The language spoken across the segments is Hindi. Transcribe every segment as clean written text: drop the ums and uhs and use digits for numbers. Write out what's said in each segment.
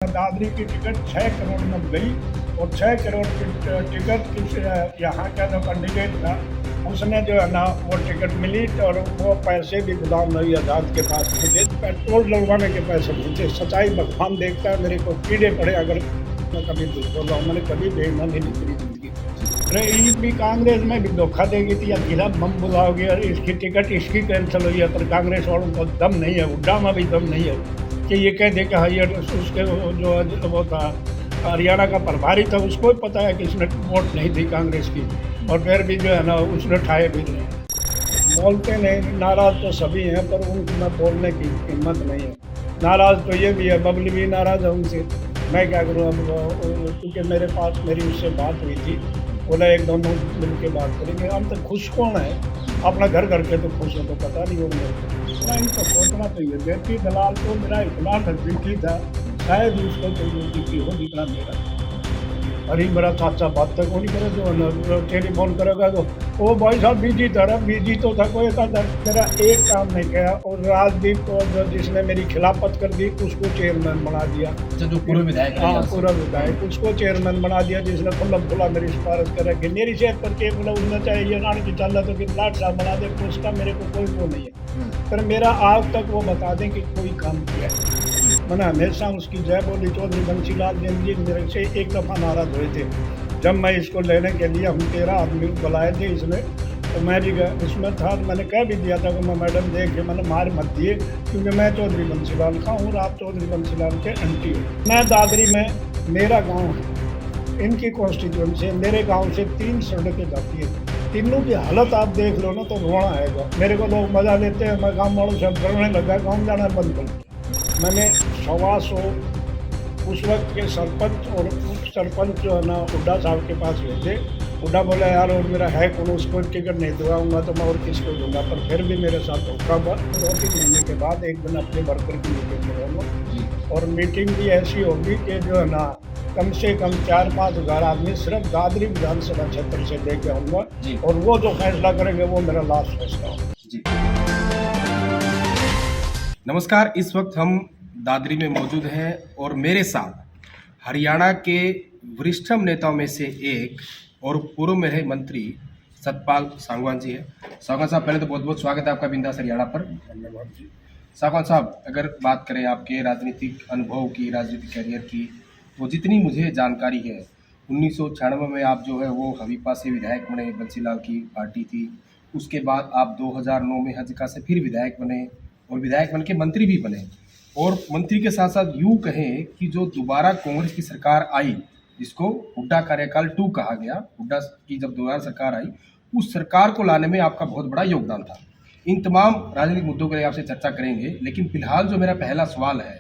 दादरी की टिकट 6 करोड़ में गई और 6 करोड़ की टिकट किस यहाँ का जो कैंडिडेट था उसने जो है ना वो टिकट मिली और वो पैसे भी गुलाम नबी आज़ाद के पास थे। पेट्रोल डलवाने के पैसे नहीं थे। सच्चाई भगवान देखता है, मेरे को कीड़े पड़े अगर मैं कभी झूठ बोल रहा हूँ। मैंने कभी बेईमानी नहीं करी जिंदगी। अरे ये भी कांग्रेस में भी धोखा देगी थी, अकेला बम बुलाओगे और इसकी टिकट इसकी कैंसिल हुई है, पर कांग्रेस वालों को दम नहीं है, उड्डा में भी दम नहीं है कि ये कह दे कि हाइयर उसके जो वो था हरियाणा का प्रभारी था, उसको भी पता है कि इसने वोट नहीं दी कांग्रेस की, और फिर भी जो है ना उसने ठाए भी नहीं। बोलते नहीं, नाराज तो सभी हैं पर उनको मैं बोलने की हिम्मत नहीं है। नाराज तो ये भी है, बबली भी नाराज है उनसे। मैं क्या करूँ अब, क्योंकि मेरे पास मेरी उससे बात हुई थी, बोला एक दोनों मिल के बात करेंगे। हम तो खुश कौन है, अपना घर करके तो खुश हो, तो पता नहीं हो मेरे को। इनको सोचना चाहिए। देती दलाल तो मेरा इतना नजदीकी था, शायद उसको कोई नजदीकी हो जितना मेरा। अरे मेरा चाचा बात तक नहीं करे, जो टेलीफोन करेगा तो ओ भाई साहब बिजी था, बिजी तो था, कोई था मेरा एक काम नहीं किया। और राजदीप को जो जिसने मेरी खिलाफत कर दी उसको चेयरमैन बना दिया। जो पूर्व विधायक, हाँ पूरा विधायक, उसको चेयरमैन बना दिया जिसने खुला मेरी सिफारिश करेगी। मेरी सेहत पर के बोला उसने चाहिए रानी की चाल तो कि लाट साहब बना दे, उसका मेरे को कोई वो नहीं है। पर मेरा आज तक वो बता दें कि कोई काम किया है। मैंने हमेशा उसकी जय बोली। चौधरी बंसीलाल जी मेरे से एक दफ़ा नाराज हुए थे जब मैं इसको लेने के लिए, हम 13 आदमी बुलाए थे इसमें, तो मैं भी गया उसमें था। मैंने कह भी दिया था कि मैं मैडम देख के मैंने मार मत दिए, क्योंकि मैं चौधरी बंसीलाल का हूँ, आप चौधरी बंसीलाल के एंटी हो। मैं दादरी में, मेरा गाँव है, इनकी कॉन्स्टिट्यूंसी है, मेरे गाँव से 3 सड़कें जाती है। तीनों की हालत आप देख लो ना तो रोना आएगा। मेरे को लोग मजा लेते हैं, मैं गाँव वालों से डरने लगा, गाँव जाना बंद कर दिया। मैंने 125 उस वक्त के सरपंच और उप सरपंच जो है ना हुड्डा साहब के पास भेजे। हुड्डा बोला यार और मेरा है कौन, उसको टिकट नहीं दिलाऊंगा तो मैं और किसको दूंगा, पर फिर भी मेरे साथ धोखा हुआ। 2-3 महीने के बाद एक दिन अपने वर्कर की मीटिंग करूँगा, और मीटिंग भी ऐसी होगी कि जो है ना कम से कम 4-5 हज़ार आदमी सिर्फ दादरी विधानसभा क्षेत्र से लेके आऊँगा, और वो जो फैसला करेंगे वो मेरा लास्ट फैसला होगा। नमस्कार। इस वक्त हम दादरी में मौजूद हैं और मेरे साथ हरियाणा के वरिष्ठतम नेताओं में से एक और पूर्व में रहे मंत्री सतपाल सांगवान जी हैं। सांगवान साहब, पहले तो बहुत बहुत स्वागत है आपका बिंदास हरियाणा पर। धन्यवाद जी। सांगवान साहब, अगर बात करें आपके राजनीतिक अनुभव की, राजनीतिक करियर की, तो जितनी मुझे जानकारी है 1996 में आप जो है वो हवीपा से विधायक बने, बंसीलाल की पार्टी थी। उसके बाद आप 2009 में हजका से फिर विधायक बने और विधायक बन के मंत्री भी बने, और मंत्री के साथ साथ यूँ कहें कि जो दोबारा कांग्रेस की सरकार आई, जिसको हुड्डा कार्यकाल 2 कहा गया, हुड्डा की जब दोबारा सरकार आई, उस सरकार को लाने में आपका बहुत बड़ा योगदान था। इन तमाम राजनीतिक मुद्दों के लिए आपसे चर्चा करेंगे, लेकिन फिलहाल जो मेरा पहला सवाल है,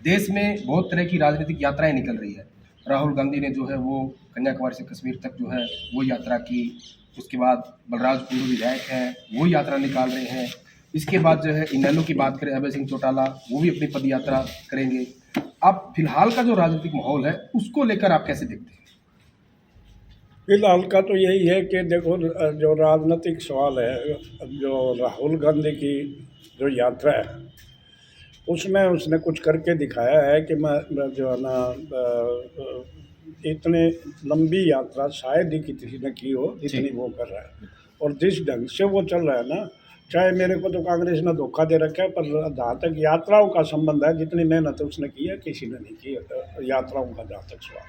देश में बहुत तरह की राजनीतिक यात्राएं निकल रही है। राहुल गांधी ने जो है वो कन्याकुमारी से कश्मीर तक जो है वो यात्रा की। उसके बाद बलराज कुंडू विधायक हैं, वो यात्रा निकाल रहे हैं। इसके बाद जो है इनेलो की बात करें, अभय सिंह चौटाला, वो भी अपनी पद यात्रा करेंगे। अब फिलहाल का जो राजनीतिक माहौल है उसको लेकर आप कैसे देखते हैं? फिलहाल का तो यही है कि देखो, जो राजनीतिक सवाल है, जो राहुल गांधी की जो यात्रा है उसमें उसने कुछ करके दिखाया है कि मैं जो है ना इतने लंबी यात्रा शायद ही किसी ने की हो जितनी वो कर रहा है, और जिस ढंग से वो चल रहा है ना, चाहे मेरे को तो कांग्रेस ने धोखा दे रखा है, पर जहाँ तक यात्राओं का संबंध है, जितनी मेहनत उसने की है किसी ने नहीं की। यात्राओं का जहाँ तक सवाल,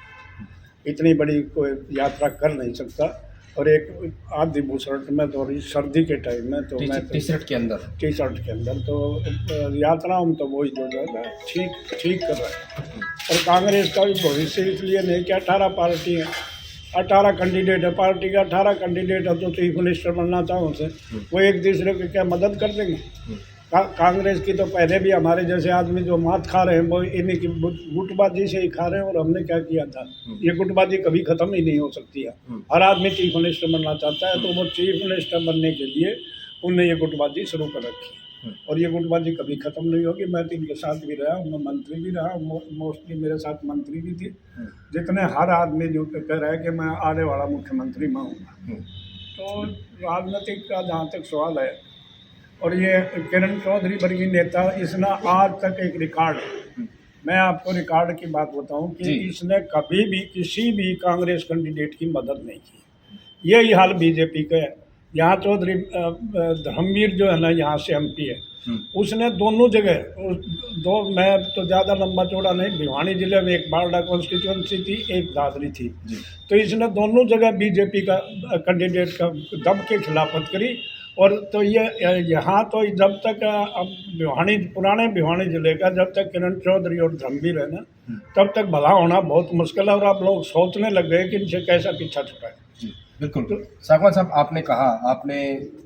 इतनी बड़ी कोई यात्रा कर नहीं सकता। और एक आधी बुशर्ट में तो सर्दी के टाइम में तो मैं टी शर्ट के अंदर तो यात्राओं में तो वही जो है ठीक कर रहा है। और कांग्रेस का भी भविष्य इसलिए नहीं कि 18 पार्टी हैं, 18 कैंडिडेट है, पार्टी का 18 कैंडिडेट है, तो चीफ मिनिस्टर बनना चाहो उसे, वो एक दूसरे को क्या मदद कर देंगे? कांग्रेस की तो पहले भी हमारे जैसे आदमी जो मात खा रहे हैं वो इन्हीं की गुटबाजी से ही खा रहे हैं। और हमने क्या किया था, ये गुटबाजी कभी ख़त्म ही नहीं हो सकती है। हर आदमी चीफ मिनिस्टर बनना चाहता है, तो वो चीफ मिनिस्टर बनने के लिए उनने ये गुटबाजी शुरू कर रखी है, और ये गुटबाजी कभी ख़त्म नहीं होगी। मैं तो इनके साथ भी रहा हूँ, मैं मंत्री भी रहा, मोस्टली मेरे साथ मंत्री भी थी, जितने हर आदमी जो कह रहा है कि मैं आने वाला मुख्यमंत्री मैं हूँ। तो राजनीतिक का जहाँ तक सवाल है, और ये किरण चौधरी वर्गीय नेता, इसने आज तक एक रिकॉर्ड है मैं आपको रिकॉर्ड की बात बताऊं कि जी। इसने कभी भी किसी भी कांग्रेस कैंडिडेट की मदद नहीं की। यही हाल बीजेपी का है। यहाँ चौधरी धर्मवीर जो है ना, यहाँ से एमपी है, उसने दोनों जगह मैं तो ज़्यादा लंबा चौड़ा नहीं, भिवानी जिले में एक बारडा कॉन्स्टिट्यूंसी थी, एक दादरी थी। जी। तो इसने दोनों जगह बीजेपी का कैंडिडेट का दब के खिलाफत करी। और तो ये यहाँ तो जब तक अब भिवानी, पुराने भिवानी जिले का जब तक किरण चौधरी और धर्मवीर है ना, तब तक भला होना बहुत मुश्किल है। और आप लोग सोचने लग गए कि इनसे कैसा पीछा छुड़ाए। जी बिल्कुल। सागवान साहब, आपने कहा, आपने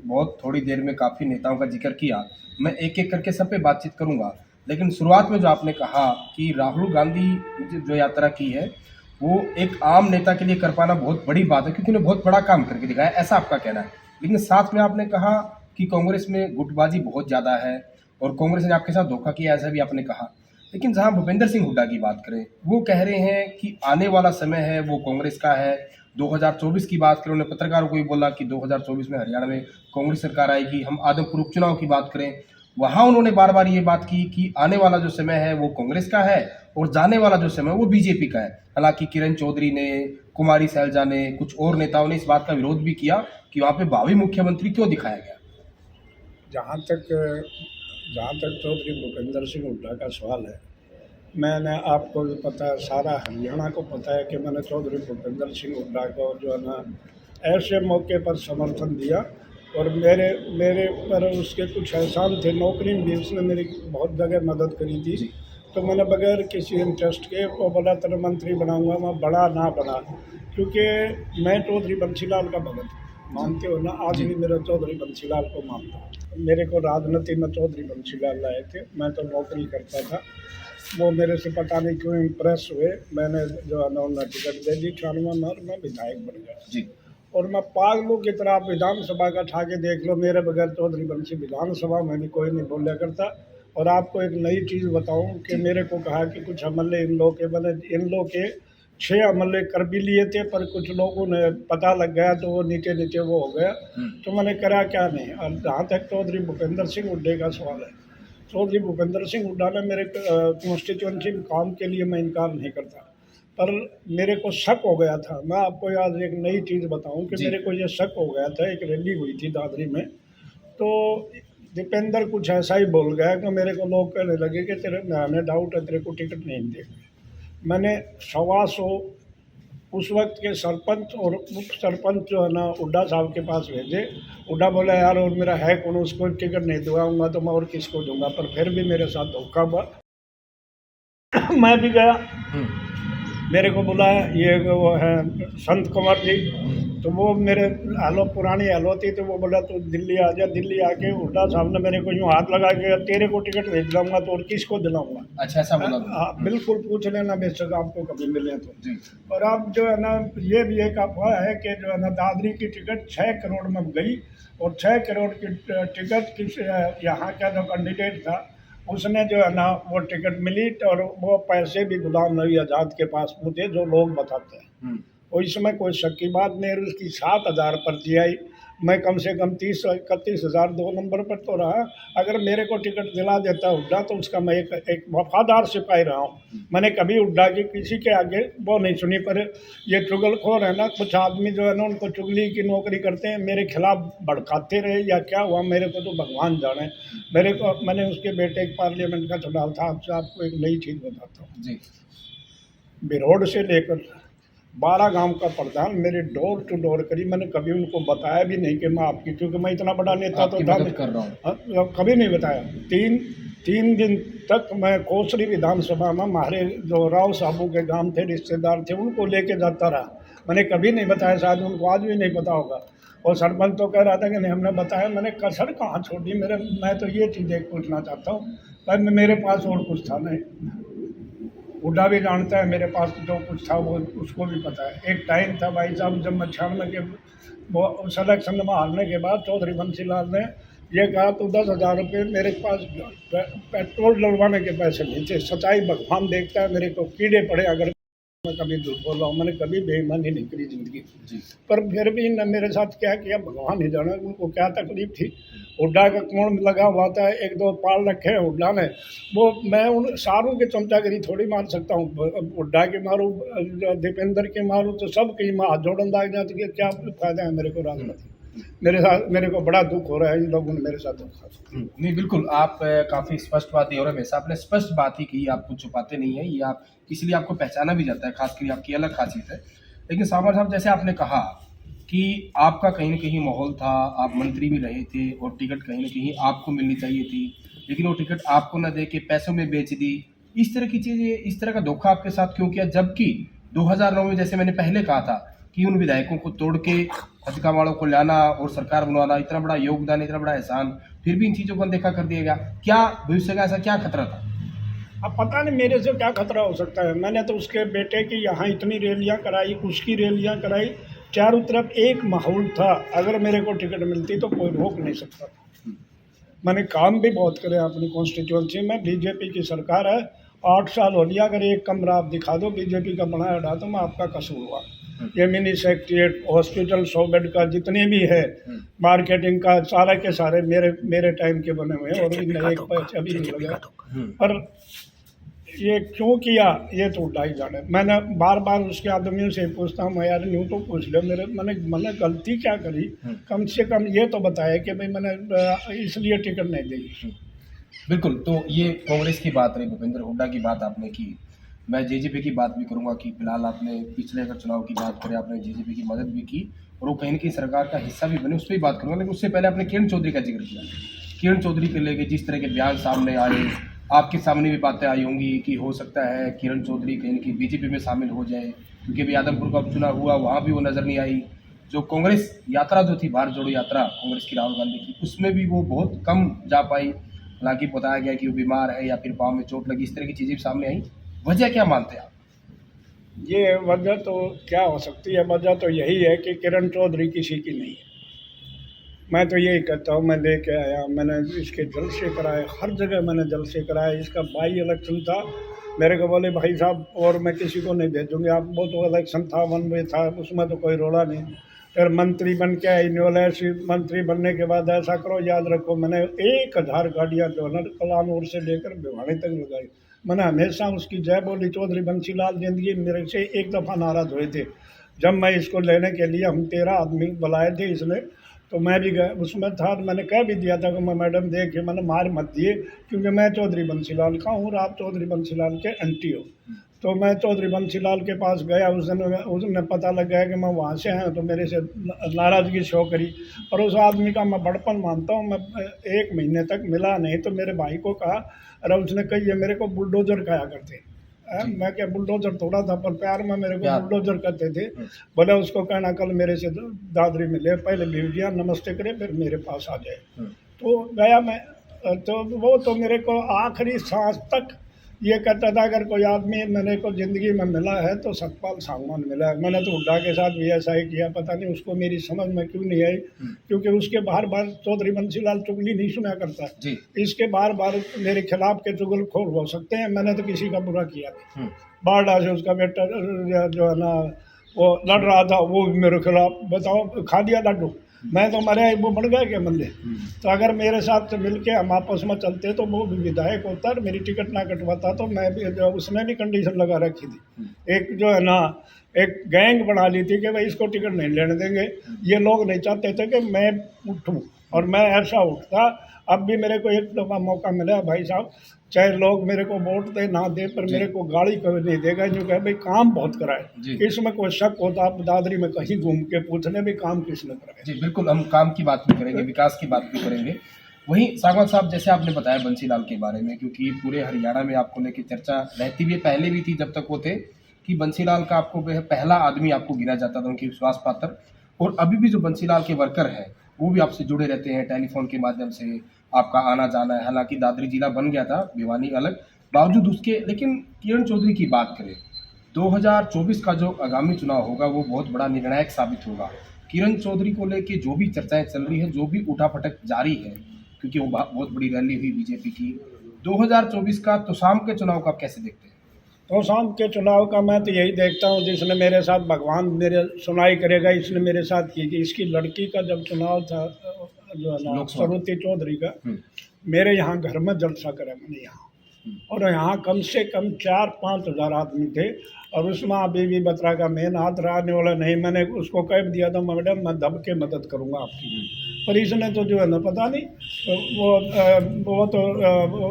बहुत थोड़ी देर में काफ़ी नेताओं का जिक्र किया, मैं एक एक करके सब पे बातचीत करूंगा, लेकिन शुरुआत में जो आपने कहा कि राहुल गांधी जो यात्रा की है वो एक आम नेता के लिए कर पाना बहुत बड़ी बात है, क्योंकि उन्हें बहुत बड़ा काम करके दिखाया, ऐसा आपका कहना है। लेकिन साथ में आपने कहा कि कांग्रेस में गुटबाजी बहुत ज़्यादा है और कांग्रेस ने आपके साथ धोखा किया, ऐसा भी आपने कहा। लेकिन जहां भूपेंद्र सिंह हुड्डा की बात करें, वो कह रहे हैं कि आने वाला समय है वो कांग्रेस का है। 2024 की बात करें, उन्होंने पत्रकारों को भी बोला कि 2024 में हरियाणा में कांग्रेस सरकार आएगी। हम आदमपुर उपचुनाव की बात करें, वहां उन्होंने बार बार ये बात की कि आने वाला जो समय है वो कांग्रेस का है और जाने वाला जो समय वो बीजेपी का है। हालांकि किरण चौधरी ने, कुमारी सैलजा ने, कुछ और नेताओं ने इस बात का विरोध भी किया कि वहां पे भावी मुख्यमंत्री क्यों दिखाया गया। जहाँ तक चौधरी भूपेंद्र सिंह हुड्डा का सवाल है, मैंने, आपको भी पता है, सारा हरियाणा को पता है कि मैंने चौधरी भूपेंद्र सिंह हुड्डा को जो है ना ऐसे मौके पर समर्थन दिया। और मेरे पर उसके कुछ एहसान थे, नौकरी में भी उसने मेरी बहुत जगह मदद करी थी। तो मैंने बगैर किसी इंटरेस्ट के वो बोला तेरा मंत्री बनाऊंगा, मैं बड़ा ना बना, क्योंकि मैं चौधरी बंसीलाल का भगत, मानते हो ना, आज भी मेरा चौधरी बंसीलाल को मानता हूँ। मेरे को राजनीति में चौधरी बंसीलाल लाए थे, मैं तो नौकरी करता था। वो मेरे से पता नहीं क्यों इम्प्रेस हुए, मैंने जो है ना उन्हें टिकट दे दी 98 में, और मैं विधायक बन गया जी। और मैं पागलों की तरह, आप विधानसभा का ठा के देख लो, मेरे बगैर चौधरी बंसी विधानसभा में भी कोई नहीं बोला करता। और आपको एक नई चीज़ बताऊं कि मेरे को कहा कि कुछ हमले इन लोग के बने, इन लोग के 6 हमले कर भी लिए थे, पर कुछ लोगों ने पता लग गया तो वो नीचे नीचे वो हो गया। तो मैंने करा क्या नहीं। और जहाँ तक चौधरी भूपेंद्र सिंह हुड्डे का सवाल है, चौधरी भूपेंद्र सिंह हुड्डा ने मेरे कॉन्स्टिट्यूंसी काम के लिए मैं इनकार नहीं करता, पर मेरे को शक हो गया था। मैं आपको आज एक नई चीज़ बताऊं कि मेरे को ये शक हो गया था। एक रैली हुई थी दादरी में, तो दीपेंद्र कुछ ऐसा ही बोल गया कि मेरे को लोग कहने लगे कि तेरे में डाउट है, तेरे को टिकट नहीं देंगे। मैंने 125 उस वक्त के सरपंच और उप सरपंच जो है ना हुड्डा साहब के पास भेजे। हुड्डा बोला यार और मेरा है कौन, उसको टिकट नहीं दिलाऊंगा तो मैं और किसको दूंगा, पर फिर भी मेरे साथ धोखा हुआ। मैं भी गया, मेरे को बुलाया, ये वो है संत कुमार जी, तो वो मेरे हेलो पुरानी हेलो थी, तो वो बोला तो दिल्ली आ जा। दिल्ली आके हुड्डा साहब ने मेरे को यूँ हाथ लगा के तेरे को टिकट भेज दूँगा तो और किसको दिलाऊंगा। अच्छा, ऐसा बोला? हाँ बिल्कुल, पूछ लेना बेशक आपको कभी मिले तो जी। और अब जो है ना, ये भी एक अफवाह है कि जो है ना दादरी की टिकट 6 करोड़ में गई और 6 करोड़ की टिकट किस यहाँ का जो कैंडिडेट था उसने जो है ना वो टिकट मिली, और वो पैसे भी गुलाम नबी आज़ाद के पास, मुझे जो लोग बताते हैं। और इसमें कोई शक की बात नहीं। उसकी 7,000 पर्ची आई, मैं कम से कम 30-31,000 2 नंबर पर तो रहा। अगर मेरे को टिकट दिला देता हुड्डा तो उसका मैं एक वफादार सिपाही रहा हूँ। मैंने कभी हुड्डा की किसी के आगे वो नहीं सुनी। पर ये चुगलखोर है ना, कुछ आदमी जो है ना उनको चुगली की नौकरी करते हैं, मेरे खिलाफ भड़काते रहे या क्या हुआ मेरे को तो भगवान जाने। मैंने उसके बेटे एक पार्लियामेंट का चुनाव था। आपको एक नई चीज़ बताता हूँ जी। बिरोड से लेकर 12 गांव का प्रधान मेरे डोर टू डोर करी। मैंने कभी उनको बताया भी नहीं कि मैं आपकी, क्योंकि मैं इतना बड़ा नेता तो था कर रहा हूँ, कभी नहीं बताया। तीन दिन तक मैं कोसरी विधानसभा में हमारे जो राव साहबों के गांव थे, रिश्तेदार थे, उनको लेके जाता रहा। मैंने कभी नहीं बताया, शायद उनको आज भी नहीं पता होगा। और सरपंच तो कह रहा था कि नहीं हमने बताया। मैंने कसर कहाँ छोड़ी मैं तो ये चीज़ एक पूछना चाहता हूँ, पर मेरे पास और कुछ था नहीं। हुड्डा भी जानता है मेरे पास जो कुछ था वो उसको भी पता है। एक टाइम था भाई साहब, जब मैं 96 के वो इलेक्शन में हारने के बाद चौधरी बंसीलाल ने ये कहा तो 10,000 रुपये मेरे पास पेट्रोल डलवाने के पैसे नहीं थे। सच्चाई भगवान देखता है, मेरे को कीड़े पड़े अगर मैं कभी झूठ बोल रहा हूँ, मैंने कभी बेईमानी नहीं करी जिंदगी में। जी पर फिर भी न मेरे साथ क्या किया भगवान ही जाने, उनको क्या तकलीफ थी। हुड्डा का कोण लगा हुआ था, एक दो पाल रखे हैं हुड्डा ने, वो मैं उन सारों की चमचागिरी थोड़ी मार सकता हूँ। हुड्डा की मारूँ, दीपेंद्र की मारूँ, तो सब की हाथ जोड़न लग जाती है। क्या फायदा है मेरे को राजनीति? मेरे साथ, मेरे को बड़ा दुख हो रहा है इन लोगों ने मेरे साथ धोखा। नहीं बिल्कुल, आप काफ़ी स्पष्टवादी और हमेशा आपने स्पष्ट बात ही की, आप कुछ छुपाते नहीं हैं, ये आप इसलिए आपको पहचाना भी जाता है, खासकर आपकी अलग खासियत है। लेकिन सामर साहब, जैसे आपने कहा कि आपका कहीं न कहीं माहौल था, आप मंत्री भी रहे थे और टिकट कहीं न कहीं आपको मिलनी चाहिए थी, लेकिन वो टिकट आपको ना दे के पैसों में बेच दी। इस तरह की चीज़ें, इस तरह का धोखा आपके साथ क्यों किया? जबकि 2009 में, जैसे मैंने पहले कहा था, कि उन विधायकों को तोड़ के हथकमाड़ों को लाना और सरकार बनवाना, इतना बड़ा योगदान, इतना बड़ा एहसान, फिर भी इन चीज़ों को अनदेखा कर दिया गया। क्या भविष्य का ऐसा क्या खतरा था? अब पता नहीं मेरे से क्या खतरा हो सकता है। मैंने तो उसके बेटे की यहाँ इतनी रैलियाँ कराई, उसकी रैलियाँ कराई, चारों तरफ एक माहौल था। अगर मेरे को टिकट मिलती तो कोई रोक नहीं सकता था। मैंने काम भी बहुत करे अपनी कॉन्स्टिट्यूंसी में। बीजेपी की सरकार है, 8 साल हो लिया। अगर एक कमरा आप दिखा दो बीजेपी का बनाया उठा तो मैं आपका कसूर हुआ। ये मिनी सेक्रेटेरिएट, हॉस्पिटल, 100 बेड का जितने भी है, मार्केटिंग का, सारे के सारे मेरे टाइम के बने हुए हैं और इनमें एक पैसा भी नहीं लगा। पर ये क्यों किया ये तो उल्टा ही जाने। मैंने बार बार उसके आदमियों से पूछता हूँ, मैं यार न्यू तो पूछ लो, मैंने गलती क्या करी, कम से कम ये तो बताया कि भाई मैंने इसलिए टिकट नहीं दी। बिल्कुल, तो ये कांग्रेस की बात रही, भूपेंद्र हुड्डा की बात आपने की। मैं जेजेपी की बात भी करूंगा कि फिलहाल आपने पिछले अगर चुनाव की बात करें, आपने जेजेपी की मदद भी की और वो कहीं न कहीं सरकार का हिस्सा भी बने, उस पर भी बात करूंगा। लेकिन उससे पहले आपने किरण चौधरी का जिक्र किया। किरण चौधरी को लेके जिस तरह के बयान सामने आए, आपके सामने भी बातें आई होंगी कि हो सकता है किरण चौधरी कहीं न कहीं बीजेपी में शामिल हो जाए, क्योंकि अभी यादवपुर का उपचुनाव हुआ, वहाँ भी वो नज़र नहीं आई। जो कांग्रेस यात्रा जो थी, भारत जोड़ो यात्रा कांग्रेस की, राहुल गांधी की, उसमें भी वो बहुत कम जा पाई। हालांकि बताया गया कि वो बीमार है या फिर पाँव में चोट लगी, इस तरह की चीज़ें भी सामने आई। वजह क्या मानते हैं आप? ये वजह तो क्या हो सकती है? वजह तो यही है कि किरण चौधरी किसी की नहीं है। मैं तो यही कहता हूँ, मैं लेके आया, मैंने इसके जलसे कराए, हर जगह मैंने जलसे कराए। इसका बाई इलेक्शन था, मेरे को बोले भाई साहब और मैं किसी को नहीं भेजूँगी, आप, वो तो इलेक्शन था, 1 वे था, उसमें तो कोई रोड़ा नहीं। फिर मंत्री बन के आई, न्यूलेसी मंत्री बनने के बाद ऐसा करो, याद रखो मैंने 1000 गाड़ियाँ जो है कलानौर से लेकर भिवानी तक लगाई। मैंने हमेशा उसकी जय बोली। चौधरी बंसीलाल जिंदगी मेरे से एक दफ़ा नाराज़ हुए थे। जब मैं इसको लेने के लिए, हम 13 आदमी बुलाए थे इसने, तो मैं भी गया, उसमें था, मैंने कह भी दिया था कि मैं मैडम देखिए, मैंने मार मत दिए, क्योंकि मैं चौधरी बंसीलाल का हूँ और आप चौधरी बंसीलाल के एंटी हो। तो मैं चौधरी बंसीलाल के पास गया, उसने पता लग गया कि मैं वहाँ से हैं, तो मेरे से नाराज़गी शो करी। और उस आदमी का मैं बड़पन मानता हूँ। मैं 1 महीने तक मिला नहीं, तो मेरे भाई को कहा, अरे उसने कही, मेरे को बुलडोजर कहा करते। मैं क्या बुलडोजर थोड़ा था, पर प्यार में मेरे को बुलडोजर कहते थे। बोले उसको कहना कल मेरे से दादरी मिले, पहले भिवजिया नमस्ते करे, फिर मेरे पास आ जाए। तो गया मैं, तो वो तो मेरे को आखिरी सांस तक ये कहता था, अगर कोई आदमी मेरे को ज़िंदगी में मिला है तो सतपाल सांगवान मिला है। मैंने तो हुड्डा के साथ भी ऐसा ही किया, पता नहीं उसको मेरी समझ में क्यों नहीं आई, क्योंकि उसके बार बार चौधरी बंसीलाल चुगली नहीं सुना करता। इसके बार बार मेरे खिलाफ के चुगलखोर हो सकते हैं, मैंने तो किसी का बुरा किया नहीं। बारडा से उसका बेटा जो है ना वो लड़ रहा था, वो भी मेरे खिलाफ, बताओ खा दिया लड्डू, मैं तो मरे, वो बढ़ गया क्या बंदे? तो अगर मेरे साथ मिल के हम आपस में चलते तो वो भी विधायक होता और मेरी टिकट ना कटवाता, तो मैं भी, उसने भी कंडीशन लगा रखी थी, एक जो है ना, एक गैंग बना ली थी कि भाई इसको टिकट नहीं लेने देंगे। ये लोग नहीं चाहते थे कि मैं उठूँ, और मैं ऐसा उठता। अब भी मेरे को एक दफ़ा मौका मिला, भाई साहब, चाहे लोग मेरे को वोट दे ना दे, पर मेरे को गाड़ी कभी नहीं देगा, जो कहे भाई काम बहुत कराए। इसमें कोई शक होता आप दादरी में कहीं घूम के पूछ ले भी काम किसने कराया। जी बिल्कुल, हम काम की बात भी करेंगे, विकास की बात भी करेंगे। वहीं सांगवान साहब, जैसे आपने बताया बंसीलाल के बारे में, क्योंकि पूरे हरियाणा में आपको लेकर चर्चा रहती भी, पहले भी थी जब तक वो थे, कि बंसीलाल का आपको पहला आदमी आपको गिना जाता था, उनकी विश्वास पात्र। और अभी भी जो बंसीलाल के वर्कर हैं वो भी आपसे जुड़े रहते हैं, टेलीफोन के माध्यम से आपका आना जाना है। हालांकि दादरी जिला बन गया था, भिवानी अलग, बावजूद उसके। लेकिन किरण चौधरी की बात करें, 2024 का जो आगामी चुनाव होगा वो बहुत बड़ा निर्णायक साबित होगा। किरण चौधरी को लेके जो भी चर्चाएं चल रही है, जो भी उठापटक जारी है, क्योंकि वो बहुत बड़ी रैली हुई बीजेपी की 2024 का, तो शाम के चुनाव को आप कैसे देखते हैं? तो शाम के चुनाव का मैं तो यही देखता हूँ, जिसने मेरे साथ भगवान मेरे सुनाई करेगा, इसने मेरे साथ की कि इसकी लड़की का जब चुनाव था जो है ना लोकसभा। सरुति चौधरी का, हम्म, मेरे यहाँ घर में जलसा करे मैंने यहाँ, और यहाँ कम से कम 4-5 हज़ार आदमी थे, और उसमें अभी भी बत्रा का मेन हाथ रहने वाला नहीं। मैंने उसको कह दिया था, मैडम मैं दब के मदद करूँगा आपकी, पर इसने तो जो है ना पता नहीं,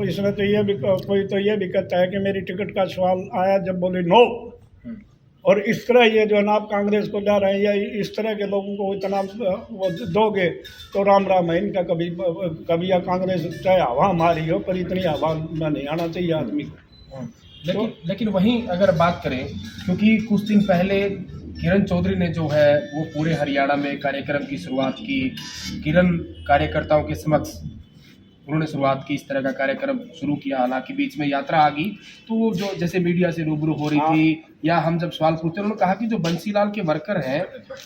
इसने तो ये भी, कोई तो ये भी कहता है कि मेरी टिकट का सवाल आया जब बोले नो, हम्म, और इस तरह ये जो है ना आप कांग्रेस को जा रहे हैं, या इस तरह के लोगों को इतना वो दोगे तो राम राम है इनका। कभी कभी या कांग्रेस चाहे हवा मारी हो, पर इतनी हवा में नहीं आना चाहिए आदमी को। लेकिन वहीं अगर बात करें, क्योंकि कुछ दिन पहले किरण चौधरी ने जो है वो पूरे हरियाणा में कार्यक्रम की शुरुआत की। किरण कार्यकर्ताओं के समक्ष उन्होंने शुरुआत की, इस तरह का कार्यक्रम शुरू किया। हालांकि बीच में यात्रा आ गई, तो वो जो जैसे मीडिया से रूबरू हो रही थी, या हम जब सवाल पूछते उन्होंने कहा कि जो बंसीलाल के वर्कर हैं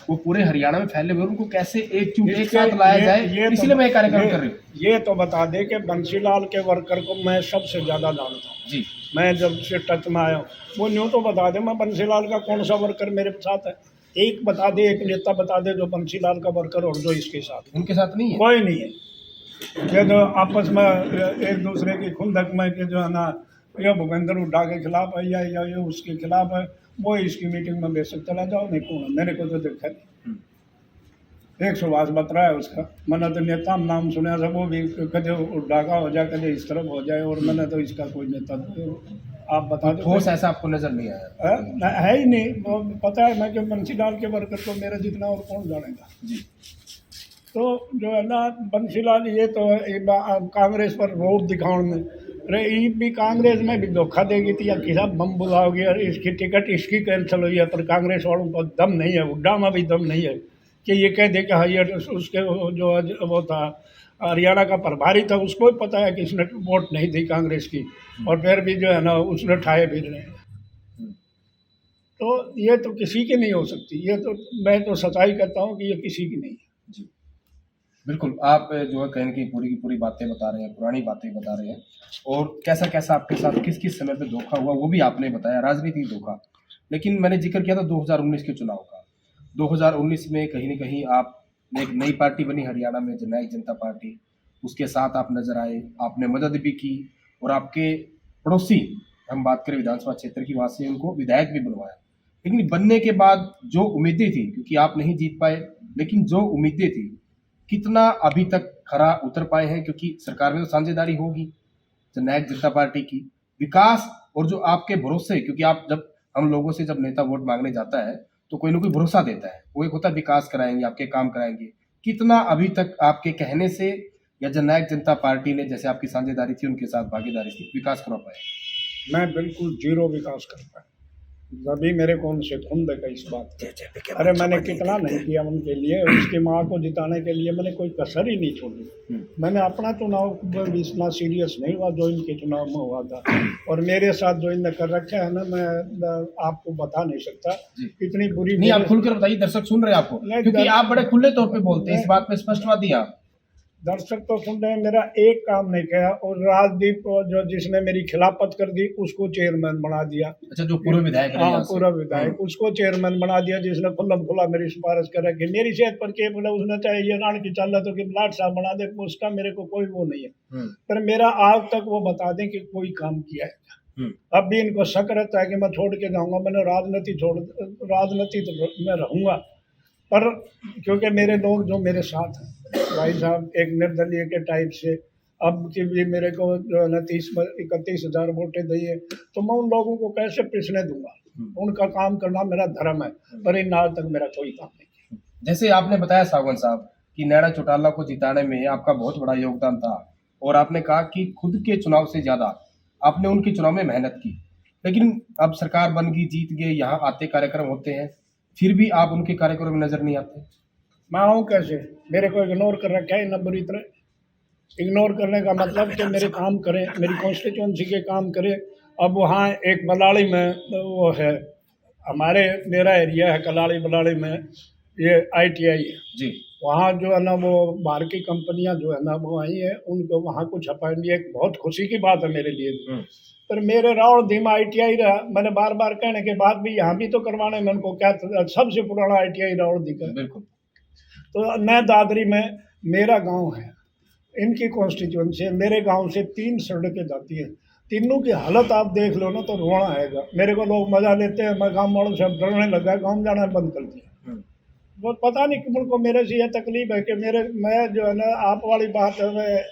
वो पूरे हरियाणा में फैले हुए, उनको कैसे एक साथ लाया जाए, इसलिए मैं कार्यक्रम कर रही हूँ। ये तो बता दे कि बंसीलाल के वर्कर को मैं सबसे ज़्यादा जानता हूँ जी, मैं जब से टच में आया हूँ। वो न्यू तो बता दे मैं बंसीलाल का कौन सा वर्कर मेरे साथ है, एक बता दे, एक नेता बता दे जो बंसीलाल का वर्कर और जो इसके साथ उनके साथ नहीं है। कोई नहीं है। ये तो आपस में एक दूसरे की खुंदक में कि जो है ना, ये भूपेंद्र हुड्डा के खिलाफ है या ये उसके खिलाफ है, वो इसकी मीटिंग में बेशक चला जाओ, नहीं कौन है, मेरे को तो देखा नहीं। एक सुभाष बत्रा है उसका, मैंने तो नेता नाम सुना था, वो भी कदे हुड्डा का हो जाए, कदे इस तरफ हो जाए, और मैंने तो इसका कोई नेता आप बता दो ठोस ऐसा आपको नजर नहीं आया? है ही नहीं। वो पता है मैं कि बंसीलाल के वर्कर को मेरे जितना और कौन जानेगा जी। तो जो है ना बंसीलाल ये तो कांग्रेस पर रोब दिखाने में, अरे ये भी कांग्रेस में भी धोखा देगी थी, या किसा बम बुलाओगी और इसकी टिकट इसकी कैंसिल हुई है, पर कांग्रेस वालों को दम नहीं है, हुड्डा में भी दम नहीं है कि ये कह दे कि हाइयर उसके जो वो था हरियाणा का प्रभारी था, उसको भी पता है कि इसने वोट नहीं दी कांग्रेस की, और फिर भी जो है ना उसने ठाए फिर रहे हैं। तो ये तो किसी की नहीं हो सकती, ये तो मैं तो सच्चाई कहता हूँ कि ये किसी की नहीं है। जी, बिल्कुल। आप जो है कहीं की पूरी बातें बता रहे हैं, पुरानी बातें बता रहे हैं, और कैसा कैसा आपके साथ किस किस समय पे धोखा हुआ वो भी आपने बताया, राजनीतिक धोखा। लेकिन मैंने जिक्र किया था 2019 के चुनाव का। 2019 में कहीं न कहीं आप एक नई पार्टी बनी हरियाणा में, जननायक जनता पार्टी, उसके साथ आप नजर आए, आपने मदद भी की, और आपके पड़ोसी, हम बात करें विधानसभा क्षेत्र की, वहाँ से उनको विधायक भी बनवाया। लेकिन बनने के बाद जो उम्मीदें थी, क्योंकि आप नहीं जीत पाए, लेकिन जो उम्मीदें थी, कितना अभी तक खरा उतर पाए हैं? क्योंकि सरकार में तो साझेदारी होगी जननायक जनता पार्टी की, विकास और जो आपके भरोसे, क्योंकि आप जब हम लोगों से जब नेता वोट मांगने जाता है तो कोई ना कोई भरोसा देता है, वो एक होता है विकास कराएंगे, आपके काम कराएंगे। कितना अभी तक आपके कहने से या जननायक जनता पार्टी ने, जैसे आपकी साझेदारी थी उनके साथ भागीदारी थी, विकास करवा पाए? मैं बिल्कुल जीरो विकास कर पाया, अभी मेरे को उनसे खुंद है इस बात की। अरे मैंने कितना नहीं किया उनके लिए, उसकी माँ को जिताने के लिए मैंने कोई कसर ही नहीं छोड़ी। मैंने अपना चुनाव भी इतना सीरियस नहीं हुआ जो इनके चुनाव में हुआ था, और मेरे साथ जो इनने कर रखा है ना, मैं आपको बता नहीं सकता इतनी बुरी। नहीं, आप खुलकर बताइए, दर्शक सुन रहे हैं आपको, क्योंकि आप बड़े खुले तौर पे बोलते हैं, इस बात पे स्पष्टवादी आप। दर्शक तो सुन रहे हैं, मेरा एक काम नहीं किया, और राजदीप जो जिसने मेरी खिलाफत कर दी उसको चेयरमैन बना दिया। अच्छा, जो पूर्व विधायक रहे, हाँ पूर्व विधायक, उसको चेयरमैन बना दिया, जिसने खुल्लम खुला मेरी सिफारिश कर रखी। मेरी सेहत पर के बोला उसने चाहे ये राण की चाल तो कि लाट साहब बना दे, उसका मेरे को कोई वो नहीं है, पर मेरा आज तक वो बता दें कि कोई काम किया है। अब भी इनको शक रहता है कि मैं छोड़ के जाऊंगा, मैंने राजनीति तो मैं रहूंगा, पर क्योंकि मेरे लोग जो मेरे साथ हैं, भाई साहब एक निर्दलीय के टाइप से, अब की भी मेरे को जो है ना 31,000 वोटें दी है, तो मैं उन लोगों को कैसे पिसने दूंगा? उनका काम करना मेरा धर्म है, पर इन आज तक मेरा कोई काम नहीं। जैसे आपने बताया सावंत साहब कि नैना चौटाला को जिताने में आपका बहुत बड़ा योगदान था, और आपने कहा कि खुद के चुनाव से ज्यादा आपने उनके चुनाव में मेहनत की, लेकिन अब सरकार बन गई, जीत गए, यहाँ आते कार्यक्रम होते हैं, फिर भी आप उनके कार्यक्रम में नजर नहीं आते। मैं आऊँ कैसे? मेरे को इग्नोर कर रखा है ना बुरी तरह। इग्नोर करने का मतलब कि मेरे काम करें, मेरी कॉन्स्टिट्यूंसी के काम करें। अब वहाँ एक बलाड़ी में वो है, हमारे मेरा एरिया है कलाड़ी बलाड़ी में, ये ITI है जी, वहाँ जो है ना वो बाहर की कंपनियां जो है ना वो आई है, उनको वहाँ कुछ अपॉइंट, एक बहुत खुशी की बात है मेरे लिए, पर मेरे रावलदीम ITI रहा, मैंने बार बार कहने के बाद भी यहाँ भी तो करवाने में उनको क्या सबसे पुराना ITI रावलदी का। बिल्कुल। तो नए दादरी में मेरा गांव है, इनकी कॉन्स्टिट्यूंसी है, मेरे गांव से 3 सड़कें जाती है, तीनों की हालत आप देख लो ना तो रोना आएगा। मेरे को लोग मजा लेते हैं, मैं गाँव वालों से अब डरने लगा, गाँव जाना बंद कर दिया। वो पता नहीं कि उनको मेरे से यह तकलीफ है कि मैं जो है ना, आप वाली बात है, मैं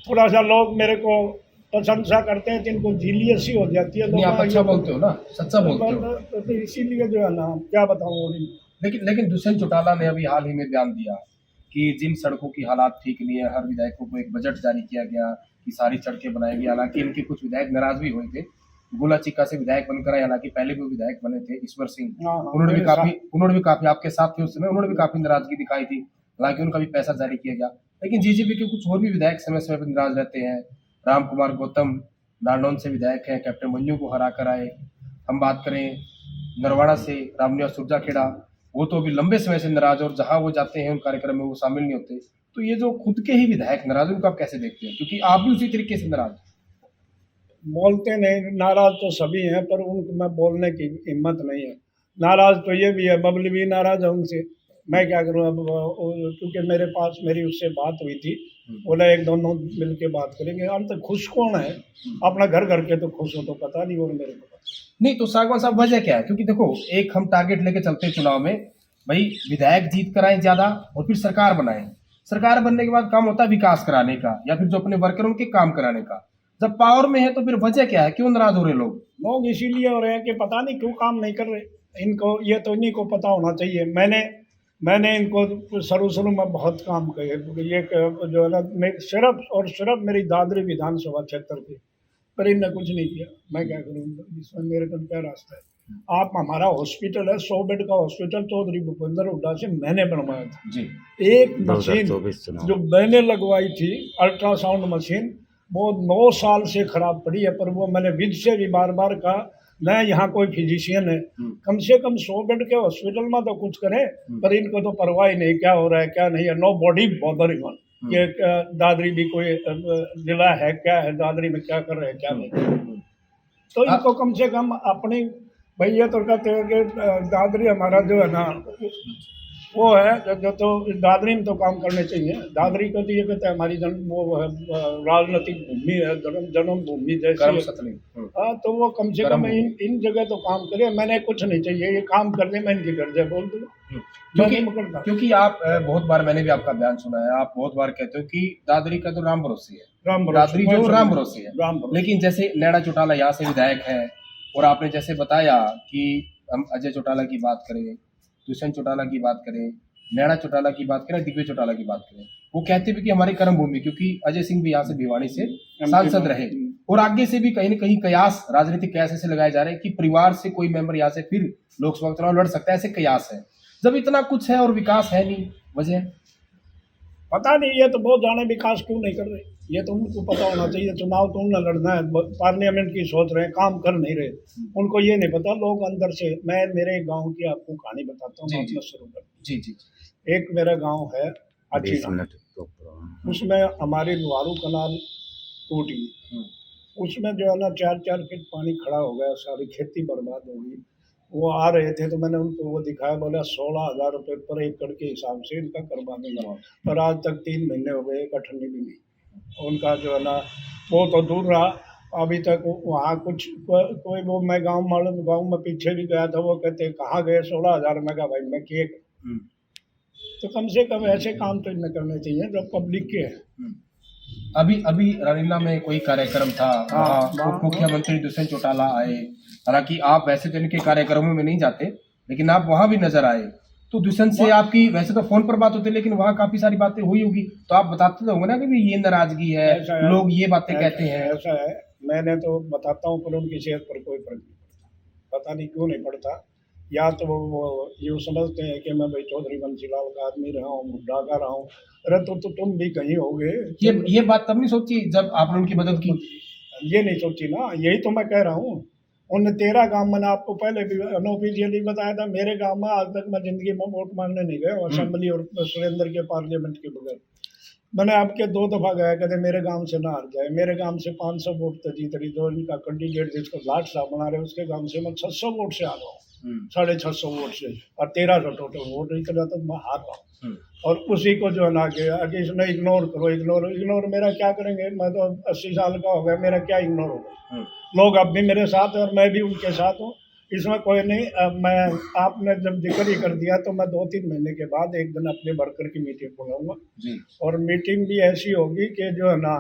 थोड़ा सा लोग मेरे को प्रशंसा करते हैं, जिनको जीलियसी हो जाती है। नहीं, आप अच्छा बोलते हो ना, सच्चा बोलते हो। तो इसीलिए जो है ना, क्या बताऊँ। लेकिन दुष्यंत चौटाला ने अभी हाल ही में बयान दिया कि जिन सड़कों की हालात ठीक नहीं है, हर विधायकों को एक बजट जारी किया गया कि सारी सड़कें बनाएगी। हालांकि इनके कुछ विधायक नाराज भी हुए थे, गोला चिक्का से विधायक बनकर आए, हालांकि पहले भी विधायक बने थे ईश्वर सिंह, उन्होंने भी काफी आपके साथ थे उस समय, उन्होंने भी काफी नाराजगी दिखाई थी। हालांकि उनका भी पैसा जारी किया गया। लेकिन जीजेपी के कुछ और भी विधायक समय समय पर नाराज रहते हैं। राम कुमार गौतम नारनौल से विधायक हैं, कैप्टन मंजू को हरा कर आए। हम बात करें नरवाड़ा से रामनिवास सुरजाखेड़ा, वो तो अभी लंबे समय से नाराज, और जहां वो जाते हैं उन कार्यक्रम में वो शामिल नहीं होते। तो ये जो खुद के ही विधायक नाराज, उनको आप कैसे देखते हैं? क्योंकि आप भी उसी तरीके से नाराज बोलते नहीं, नाराज तो सभी हैं, पर उनको मैं बोलने की हिम्मत नहीं है। नाराज तो ये भी है, बबली भी नाराज है उनसे, मैं क्या करूं अब। क्योंकि मेरे पास मेरी उससे बात हुई थी, बोला एक दोनों मिल के बात करेंगे। अंत खुश कौन है? अपना घर घर के तो खुश हो तो पता नहीं, और मेरे को नहीं। तो सागवान साहब, वजह क्या है? क्योंकि देखो, एक हम टारगेट लेके चलते हैं चुनाव में, भाई विधायक जीत कर आए ज्यादा और फिर सरकार बनाए। सरकार बनने के बाद काम होता है विकास कराने का, या फिर जो अपने वर्कर उनके काम कराने का। जब पावर में है तो फिर वजह क्या है? क्यों नाराज हो रहे लोग? लोग इसीलिए हो रहे हैं कि पता नहीं क्यों काम नहीं कर रहे। इनको ये तो इन्हीं को पता होना चाहिए। मैंने इनको शुरू में बहुत काम किए। ये जो है ना, मैं सिर्फ और सिर्फ मेरी दादरी विधानसभा क्षेत्र की, पर इनने कुछ नहीं किया। मैं क्या करूँ, इसमें मेरे को क्या रास्ता है? आप, हमारा हॉस्पिटल है 100 बेड का हॉस्पिटल, चौधरी भूपेंद्र हुड्डा से मैंने बनवाया था जी। एक मशीन जो मैंने लगवाई थी, अल्ट्रासाउंड मशीन, वो 9 साल से खराब पड़ी है। पर वो मैंने विद से भी बार बार कहा, मैं यहाँ कोई फिजिशियन है, कम से कम 100 बेड के हॉस्पिटल में तो कुछ करें। पर इनको तो परवाह ही नहीं, क्या हो रहा है क्या नहीं है। Nobody bothering on. ये दादरी भी कोई जिला है क्या है, दादरी में क्या कर रहे हैं क्या नहीं। तो इनको कम से कम अपनी, भाई ये तो कहते हैं कि दादरी हमारा जो है ना, वो है जो तो दादरी में तो काम करने चाहिए। दादरी को तो ये कहते हैं हमारी वो राजनीतिक भूमि है, जन्म भूमि जैसे। हाँ, तो वो कम से कम इन जगह तो काम करे। मैंने कुछ नहीं चाहिए, ये काम करने में इनकी गर्ज है, बोल दूंगा। क्योंकि आप बहुत बार, मैंने भी आपका बयान सुना है, आप बहुत बार कहते हो कि दादरी का तो राम भरोसे है, दादरी जो राम भरोसे है। लेकिन जैसे नैना चौटाला यहाँ से विधायक है, और आपने जैसे बताया कि हम अजय चौटाला की बात करें, दुष्यंत चौटाला की बात करें, नैना चौटाला की बात करें, दिग्विजय चौटाला की बात करें, वो कहते भी कि हमारी कर्म भूमि, क्योंकि अजय सिंह भी यहाँ से भिवानी से सांसद रहे, और आगे से भी कहीं न कहीं कयास, राजनीतिक कयास ऐसे लगाए जा रहे हैं कि परिवार से कोई मेंबर यहाँ से फिर लोकसभा चुनाव लड़ सकता है, ऐसे कयास है। जब इतना कुछ है और विकास है नहीं, वजह पता नहीं। ये तो बहुत जाने विकास क्यों नहीं कर रहे, ये तो उनको पता होना चाहिए। चुनाव तो उन्हें लड़ना है, पार्लियामेंट की सोच रहे हैं, काम कर नहीं रहे। उनको ये नहीं पता लोग अंदर से। मैं मेरे गांव की आपको कहानी बताता हूँ, अपना शुरू कर। जी। एक मेरा गांव है अच्छी, उसमें हमारी लुहारू कनाल टूट गई। उसमें जो है ना 4-4 फीट पानी खड़ा हो गया, सारी खेती बर्बाद हो गई। वो आ रहे थे तो मैंने उनको वो दिखाया, बोला 16,000 रुपये पर एकड़ के हिसाब से इनका करवा दूंगा। पर आज तक 3 महीने हो गए, एक अठन्नी भी नहीं उनका जो है ना। वो तो दूर रहा, अभी तक वहाँ कुछ कोई वो, मैं गांव में पीछे भी गया था, वो कहते कहाँ गए 16,000। मैं कहा भाई मैं किए। तो कम से कम ऐसे काम तो इन्हें करने चाहिए जो पब्लिक के हैं। अभी रानीला में कोई कार्यक्रम था, उप मुख्यमंत्री दुष्यंत चौटाला आए। हालांकि आप वैसे तो इनके कार्यक्रमों में नहीं जाते, लेकिन आप वहां भी नजर आए। तो दुष्यंत से आपकी वैसे तो फोन पर बात होती है, लेकिन वहां काफी सारी बाती हुई होगी, तो आप बताते तो होंगे ना कि ये नाराजगी है, लोग ये बातें कहते हैं। ऐसा है, मैंने तो बताता हूँ, पर उनकी सेहत पर कोई फर्क नहीं पड़ता। पता नहीं क्यों नहीं पड़ता। या तो वो ये समझते हैं कि मैं भाई चौधरी बंसीलाल का आदमी रहा हूँ, बुढ़ा का रहा हूँ। अरे तो तुम भी कहीं होगे। ये बात तब नहीं सोची जब आपने उनकी मदद की? ये नहीं सोची ना, यही तो मैं कह रहा हूँ। उन 13 गांव, मैंने आपको पहले भी अनऑफिशियली बताया था, मेरे गांव में आज तक मैं जिंदगी में वोट मांगने नहीं गया, असेंबली और सुरेंद्र के पार्लियामेंट के बगैर। मैंने आपके 2 दफा गया, कहते मेरे गांव से ना हार जाए। मेरे गांव से 500 वोट तो जीत रही, जो इनका कैंडिडेट जिसको लाट साहब बना रहे उसके गांव से मैं 600 वोट से आ रहा हूँ, 650 वोट से, और 1300 टोटल वोट निकला, तो मैं हार रहा हूँ। और उसी को जो है ना कि इसने इग्नोर करो, इग्नोर मेरा क्या करेंगे? मैं तो 80 साल का हो गया, मेरा क्या इग्नोर होगा? लोग अब भी मेरे साथ हैं और मैं भी उनके साथ हूँ, इसमें कोई नहीं। मैं आपने जब जिक्र ही कर दिया तो मैं 2-3 महीने के बाद एक दिन अपने वर्कर की मीटिंग बुलाऊंगा जी और मीटिंग भी ऐसी होगी कि जो है ना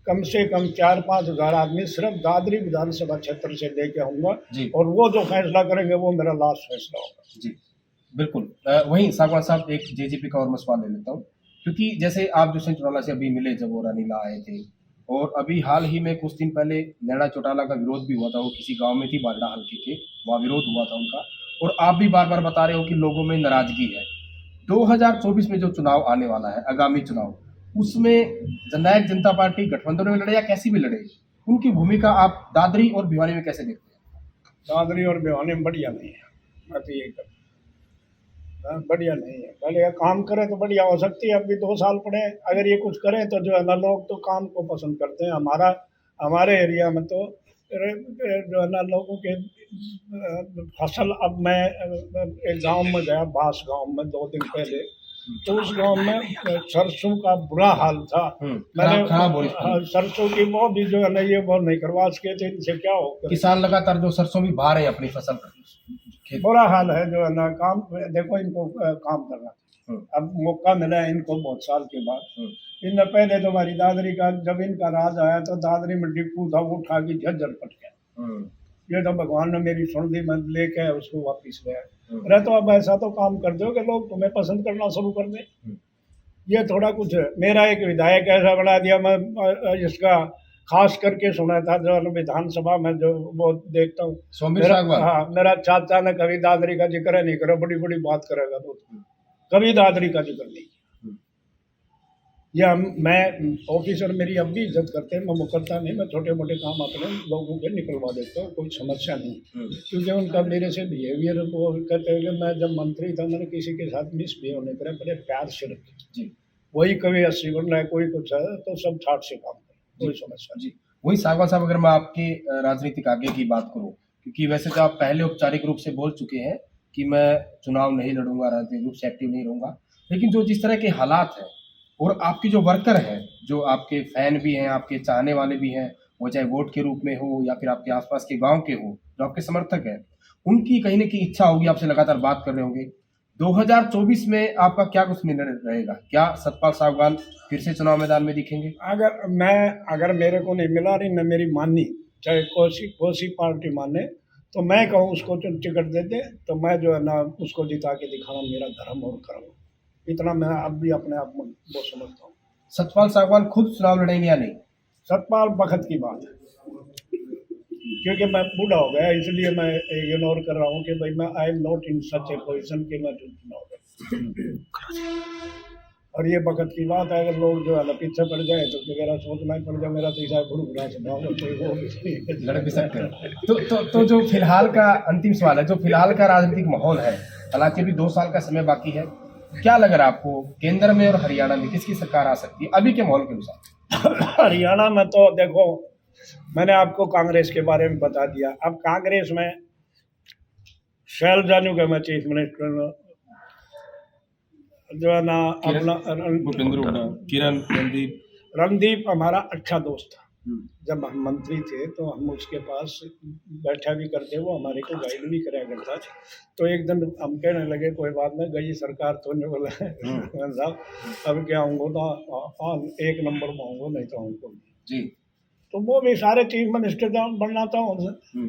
कम से कम 4-5 हज़ार आदमी सिर्फ दादरी विधानसभा क्षेत्र से लेके आऊँगा, जी और वो जो फैसला करेंगे वो मेरा लास्ट फैसला होगा। जी बिल्कुल। वहीं सागवान साहब, एक जेजेपी का और मैं सवाल ले लेता हूँ, क्योंकि जैसे आप दुष्यंत चौटाला से अभी मिले जब वो रानीला आए थे, और अभी हाल ही में कुछ दिन पहले नैना चौटाला का विरोध भी हुआ था, वो किसी गांव में थी बालड़ा हल्के के, वहाँ विरोध हुआ था उनका, और आप भी बार बार बता रहे हो कि लोगों में नाराजगी है। 2024 में जो चुनाव आने वाला है, आगामी चुनाव, उसमें जननायक जनता पार्टी गठबंधन में लड़े या कैसी भी लड़े, उनकी भूमिका आप दादरी और भिवानी में कैसे देखते हैं? दादरी और भिवानी में बढ़िया नहीं है, मैं तो यही कहता हूँ, बढ़िया नहीं है। पहले ये काम करें तो बढ़िया हो सकती है, अब भी 2 साल पड़े हैं, अगर ये कुछ करें तो जो है ना लोग तो काम को पसंद करते हैं। हमारे एरिया में तो जो है ना लोगों के फसल, अब मैं एक गांव में गया, बास गांव में 2 दिन पहले, तो उस गांव में सरसों का बुरा हाल था। मैंने खराब हो रही थी। सरसों की वो भी जो है ना ये वो नहीं करवा सके थे, इनसे क्या होगा? किसान लगातार जो सरसों भी बहा रहे हैं अपनी फसल खेत। बुरा हाल है जो है ना, काम देखो इनको काम करना अब मौका मिला है इनको बहुत साल के बाद। इनने पहले तो हमारी दादरी का जब इनका राज आया तो दादरी में डिप्पू था, वो उठा के झज्जर पट गया। ये तो भगवान ने मेरी सुन दी, मैं लेके उसको वापिस ले आया। अरे तो अब ऐसा तो काम कर दो कि लोग तुम्हें पसंद करना शुरू कर दें। ये थोड़ा कुछ है। मेरा एक विधायक ऐसा बना दिया, मैं इसका खास करके सुना था जो विधानसभा में जो वो देखता हूँ, सोमेश मेरा सागवान। हाँ मेरा चाचा ने कभी दादरी का जिक्र नहीं करा, बड़ी बड़ी बात करेगा तो कभी दादरी का जिक्र नहीं। या मैं ऑफिसर मेरी अब भी इज्जत करते हैं, मैं मुकरता नहीं, मैं छोटे मोटे काम अपने लोगों के निकलवा देता हूँ, कोई समस्या नहीं। क्योंकि उनका मेरे से बिहेवियर, वो कहते हैं कि मैं जब मंत्री था मैंने किसी के साथ मिसबिहेव नहीं करा, बड़े प्यार से रखे जी। वही कभी 80 बन रहा है, कोई कुछ है तो सब ठाट से काम करे, कोई समस्या जी। वही सागवान साहब, अगर मैं आपके राजनीतिक आगे की बात करूँ, क्योंकि वैसे तो आप पहले औपचारिक रूप से बोल चुके हैं कि मैं चुनाव नहीं लड़ूंगा, राजनीतिक रूप से एक्टिव नहीं रहूंगा, लेकिन जो जिस तरह के हालात हैं और आपके जो वर्कर हैं, जो आपके फैन भी हैं, आपके चाहने वाले भी हैं, वो चाहे वोट के रूप में हो या फिर आपके आसपास के गांव के हो, जो आपके समर्थक हैं, उनकी कहीं ना कहीं इच्छा होगी, आपसे लगातार बात कर रहे होंगे। 2024 में आपका क्या कुछ निर्णय रहेगा? क्या सतपाल सागवान फिर से चुनाव मैदान में दिखेंगे? अगर मेरे को नहीं मिला, रही न मेरी मानी, चाहे कोसी पार्टी माने, तो मैं कहूँ उसको टिकट दे दे, तो मैं जो है ना उसको जिता के दिखाना मेरा धर्म और कर्म, इतना मैं अब भी अपने आप में वो समझता हूँ। सतपाल सागवान खुद चुनाव लड़ेंगे या नहीं? सतपाल बखत की बात है, क्योंकि मैं बूढ़ा हो गया, इसलिए मैं इग्नोर कर रहा हूँ कि भाई मैं I am not in such A position कि मैं चुनाव लड़। और ये बखत की बात है, अगर लोग जो है ना पीछे पड़ जाए तो मेरा सोचना ही पड़ जाए, मेरा तो ऐसा बुरा स्वभाव है, तो वो लड़ भी सकते हैं। तो जो फिलहाल का अंतिम सवाल है, जो फिलहाल का राजनीतिक माहौल है, हालांकि अभी 2 साल का समय बाकी है, क्या लग रहा है आपको केंद्र में और हरियाणा में किसकी सरकार आ सकती है अभी के माहौल के अनुसार? हरियाणा में तो देखो, मैंने आपको कांग्रेस के बारे में बता दिया। अब कांग्रेस में शैलजा का मैं चीफ मिनिस्टर जो है ना अपना भूपेंद्र हुड्डा, किरण, रणदीप हमारा अच्छा दोस्त था। जब हम मंत्री थे तो हम उसके पास बैठा भी करते, वो हमारे को गाइड भी कराया करता। तो एक दिन हम कहने लगे कोई बात नहीं, गई सरकार तो नहीं बोला साहब अब क्या आऊँगा तो 1 नंबर में आऊँगा, नहीं तो आऊँगा जी। तो वो भी सारे चीफ मिनिस्टर बनना था उनसे,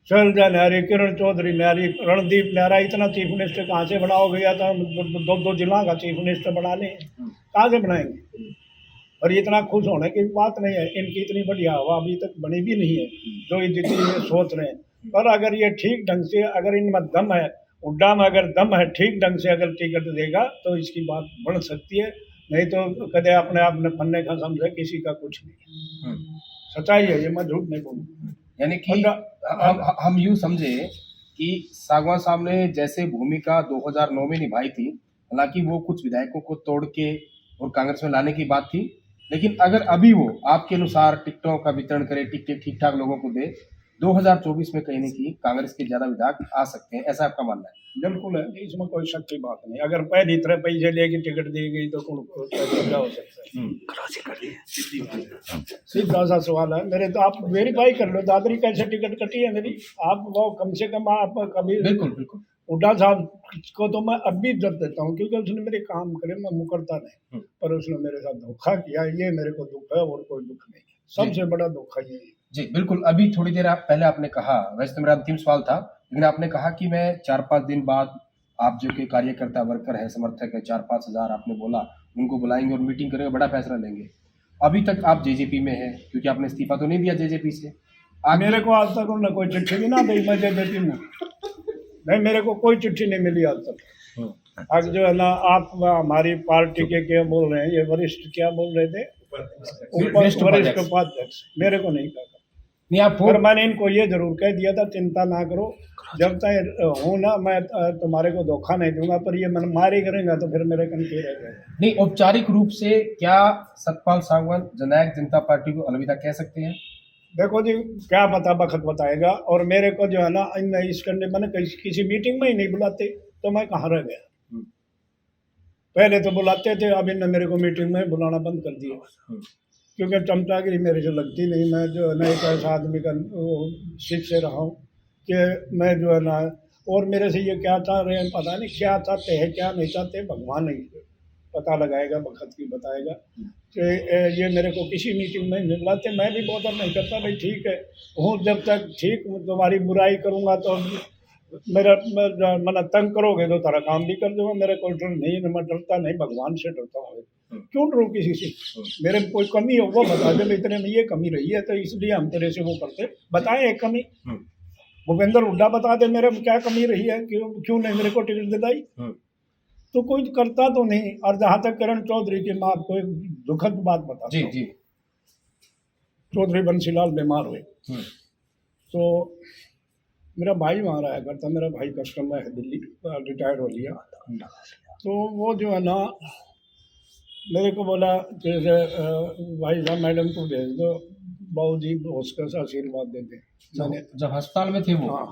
शैलजा नारी, किरण चौधरी नारी, रणदीप नारा, इतना चीफ मिनिस्टर कहाँ से बनाओ गया था? 2 जिला का चीफ मिनिस्टर बना लें, कहाँ से बनाएंगे? और इतना खुश होने की बात नहीं है, इनकी इतनी बढ़िया हवा अभी तक बनी भी नहीं है जो जितनी ये सोच रहे हैं। पर अगर ये ठीक ढंग से, अगर इनमें दम है, हुड्डा में अगर दम है, ठीक ढंग से अगर टिकट देगा तो इसकी बात बढ़ सकती है, नहीं तो कदे अपने आप ने पन्ने का समझे किसी का कुछ नहीं। सच्चाई है ये, मैं झूठ नहीं बोलूँ। यानी कि हम यूँ समझे कि सागवान साहब ने जैसे भूमिका 2009 में निभाई थी, हालांकि वो कुछ विधायकों को तोड़ के और कांग्रेस में लाने की बात थी, लेकिन अगर अभी वो आपके अनुसार टिकटों का वितरण करे, टिकटें ठीक ठाक लोगों को दे, 2024 में कहीं न कहीं कांग्रेस के ज्यादा विधायक आ सकते हैं, ऐसा आपका मानना है? बिल्कुल है, इसमें कोई शक की बात नहीं। अगर पहली तरह पैसे लेके टिकट दी गई तो क्या हो सकता है? सीधा सा सवाल है। मेरे तो आप वेरीफाई कर लो, दादरी कैसे टिकट कटी है मेरी। आप वो कम से कम आप कभी बिल्कुल बिल्कुल। हुड्डा साहब को तो मैं अब भी इज्जत देता हूँ, क्योंकि उसने मेरे काम करे, मैं मुकरता नहीं, पर उसने मेरे साथ धोखा किया, ये मेरे को दुख है और कोई दुख नहीं है। सबसे बड़ा धोखा ये है। जी बिल्कुल। अभी थोड़ी देर आप पहले आपने कहा, वैसे तो मेरा अंतिम सवाल था, लेकिन आपने कहा कि मैं 4-5 दिन बाद आप जो कि कार्यकर्ता वर्कर है, समर्थक है, 4-5 हज़ार आपने बोला, उनको बुलाएंगे और मीटिंग करेंगे, बड़ा फैसला लेंगे। अभी तक आप जेजेपी में हैं, क्योंकि आपने इस्तीफा तो नहीं दिया जेजेपी से। मेरे को आज तक उन्होंने कोई चिट्ठी भी ना दी, मैं जेजेपी में नहीं, मेरे को कोई चिट्ठी नहीं मिली आज तक। आज जो है ना, आप हमारी पार्टी के क्या बोल रहे हैं, ये वरिष्ठ क्या बोल रहे थे, वरिष्ठ उपाध्यक्ष, मेरे को नहीं कहा। नहीं आप और मैंने इनको ये जरूर कह दिया था, चिंता ना करो, जब तक हूँ ना मैं तुम्हारे को धोखा नहीं दूंगा, पर ये मन मारी करेंगे तो फिर मेरे कन के रह गए। नहीं, औपचारिक रूप से क्या सतपाल सांगवान जननायक जनता पार्टी को अलविदा कह सकते हैं? देखो जी, क्या पता वक्त बताएगा। और मेरे को जो है ना, इन इस करने मैंने किसी मीटिंग में ही नहीं बुलाते, तो मैं कहाँ रह गया। पहले तो बुलाते थे, अब इनने मेरे को मीटिंग में बुलाना बंद कर दिया, क्योंकि चमचागिरी मेरे से लगती नहीं। मैं जो है ना एक ऐसा आदमी का सीख से रहा हूँ कि मैं जो है ना, और मेरे से ये क्या चाह रहे हैं पता नहीं, क्या चाहते हैं क्या नहीं चाहते, भगवान नहीं पता लगाएगा, वक्त की बताएगा। कि ये मेरे को किसी मीटिंग में नहीं बुलाते, मैं भी बहुत नहीं करता, भाई ठीक है हूँ, जब तक ठीक तुम्हारी बुराई करूँगा तो मेरा मन तंग करोगे तो तारा काम भी कर दूंगा। मेरे कोई डर नहीं, मैं डरता नहीं, भगवान से डरता हूँ। क्यों डरूँ किसी से? मेरे में कोई कमी हो वो बता दे, इतने में ये कमी रही है तो इसलिए हम तेरे से वो करते, बताए एक कमी। भूपेंद्र हुड्डा बता दे मेरे में क्या कमी रही है, क्यों नहीं मेरे को टिकट दिलाई, तो कोई करता तो नहीं। और जहाँ तक करण चौधरी की, मैं आपको एक दुखद बात बताता हूँ। चौधरी बंसीलाल बीमार हुए तो मेरा भाई वहाँ रहा करता, मेरा भाई कस्टमर है दिल्ली, रिटायर्ड हो लिया। तो वो जो है ना मेरे को बोला जैसे भाई साहब मैडम को भेज दो, बाबू जी उसका आशीर्वाद दे दें। मैंने जब अस्पताल में थे वो, हाँ,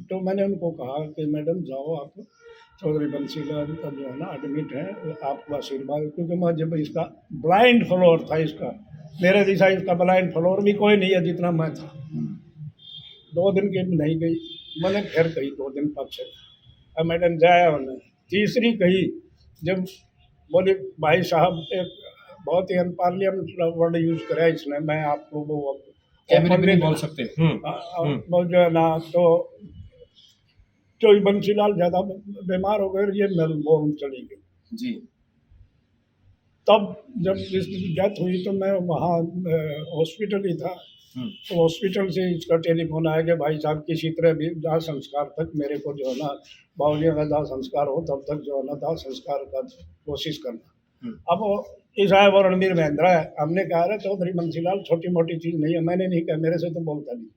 तो मैंने उनको कहा कि मैडम जाओ आप, चौधरी बंसीलाल का जो है ना एडमिट है, आपको आशीर्वाद, क्योंकि मैं जब इसका ब्लाइंड फॉलोअर था, इसका मेरे दिशा इसका ब्लाइंड फॉलोअर भी कोई नहीं है जितना मैं था। 2 दिन की नहीं गई, मैंने फिर कही 2 दिन पक्ष, अब मैडम जाया उन्हें, तीसरी कही जब बोले भाई साहब एक बहुत ही अनपार्लियामेंट वर्ड यूज करा इसने, मैं आपको वो कैमरे पे नहीं बोल सकते। वो जो है ना, तो चौधरी बंसीलाल ज़्यादा बीमार हो गए, ये मेलबोर्न चली गई जी। तब जब इसकी डेथ हुई तो मैं वहाँ हॉस्पिटल ही था, तो हॉस्पिटल से इसका टेलीफोन आया कि भाई साहब किसी तरह भी दाह संस्कार तक मेरे को जो है ना, बाबूजी का दाह संस्कार हो तब तक जो है ना दाह संस्कार का कोशिश करना। अब इस आए वो रणबीर महेंद्रा है, हमने कहा रहा चौधरी बंसीलाल छोटी मोटी चीज़ नहीं है, मैंने नहीं कहा, मेरे से तो बोलता नहीं।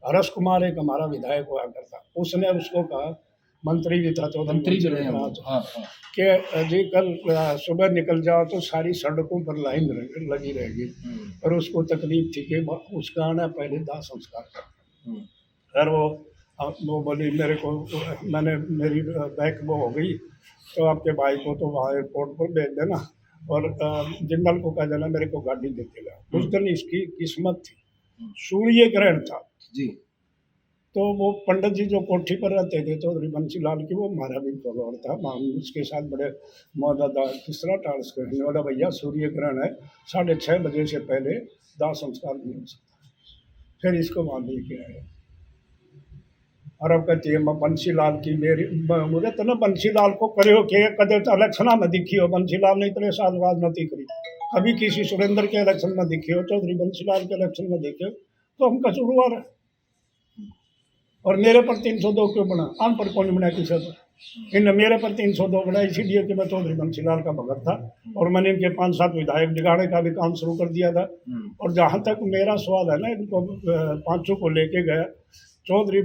हरस कुमार एक हमारा विधायक हुआ करता, उसने उसको कहा, मंत्री भी था चौधरी कि जी कल सुबह निकल जाओ तो सारी सड़कों पर लाइन लगी रहेगी, और उसको तकलीफ थी कि उसका आना पहले दाह संस्कार कर। फिर वो बोली मेरे को, मैंने मेरी बैक वो हो गई तो आपके भाई को तो वहाँ एयरपोर्ट पर भेज देना और जिंदल को कह देना मेरे को गाड़ी दे देगा। उस दिन इसकी किस्मत थी, सूर्य ग्रहण था जी। तो वो पंडित जी जो कोठी पर रहते थे चौधरी बंसीलाल की, वो हमारा भी फॉलोअर था, हम उसके साथ बड़े मौजूदा तीसरा टार्स कहने वाला, भैया सूर्य ग्रहण है, 6:30 बजे से पहले दाह संस्कार नहीं हो सकता। फिर इसको वहाँ लेके आए, और अब कहती है मैं बंसीलाल की मेरी मुझे तो ना बंसीलाल को करे हो कि कदे इलेक्शन में दिखी हो, बंसीलाल ने इतने साल राजनीति करी, कभी किसी सुरेंद्र के इलेक्शन में दिखे हो, चौधरी बंसीलाल के इलेक्शन में देखे तो हम कसूरवार है। और मेरे पर 302 क्यों बना, आम पर कौन बना किसी पर, इन मेरे पर 302 बना इसीलिए कि मैं चौधरी बंसीलाल का भगत था, और मैंने इनके 5-7 विधायक दिगाड़े का भी काम शुरू कर दिया था। और जहाँ तक मेरा सवाल है ना, इनको 500 को लेके गया, चौधरी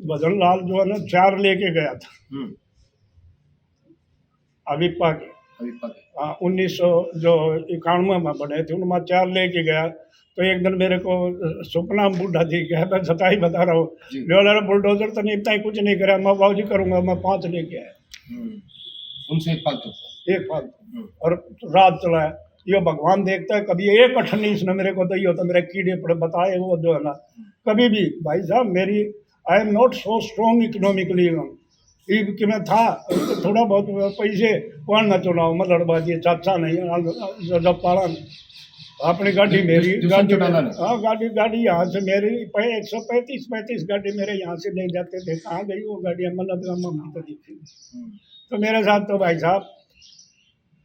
भजन लाल जो है ना 4 लेके गया था अभी पाक, हवीप्पा के। 1991 में बने थे, उनमें 4 लेके गया। तो एक दिन मेरे को सपना में बूढ़ा दिख गया, मैं सच्चाई बता रहा जी। हूँ। बोला बुलडोजर तो नहीं, इतना ही कुछ नहीं करा, मैं बाबूजी करूँगा, मैं 5 लेके आया, उनसे एक फालतू। एक फालतू, और रात चलाया। ये भगवान देखता है, कभी एक अठन्नी इसने मेरे को दी होता, मेरे कीड़े पड़े बताए वो जो है ना, कभी भी भाई साहब मेरी, I am not so strong economically कि मैं था थोड़ा बहुत पैसे कौन ना चुनाव में लड़बाजी, चाचा नहीं जब पाला अपनी गाड़ी मेरी गाड़ी, हाँ गाड़ी यहाँ से मेरी 135 गाड़ी मेरे यहाँ से ले जाते थे, कहाँ गई वो गाड़ियाँ, मतलब तो दिखी। तो मेरे साथ तो भाई साहब